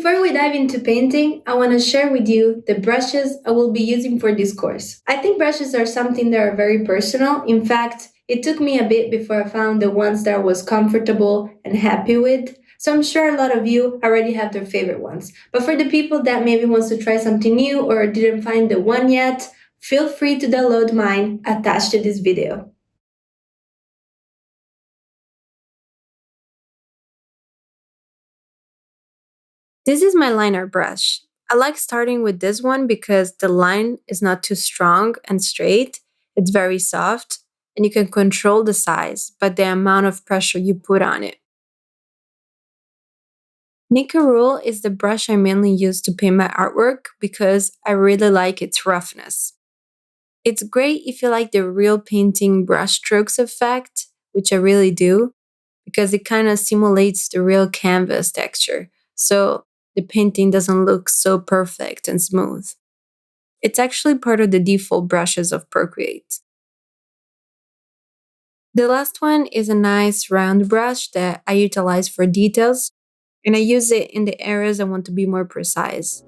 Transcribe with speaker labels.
Speaker 1: before we dive into painting, I want to share with you the brushes I will be using for this course. I think brushes are something that are very personal. In fact, it took me a bit before I found the ones that I was comfortable and happy with. So I'm sure a lot of you already have their favorite ones. But for the people that maybe wants to try something new or didn't find the one yet, feel free to download mine attached to this video. This is my liner brush. I like starting with this one because the line is not too strong and straight. It's very soft and you can control the size, but the amount of pressure you put on it. Nika Rule is the brush I mainly use to paint my artwork because I really like its roughness. It's great if you like the real painting brushstrokes effect, which I really do, because it kind of simulates the real canvas texture. So the painting doesn't look so perfect and smooth. It's actually part of the default brushes of Procreate. The last one is a nice round brush that I utilize for details, and I use it in the areas I want to be more precise.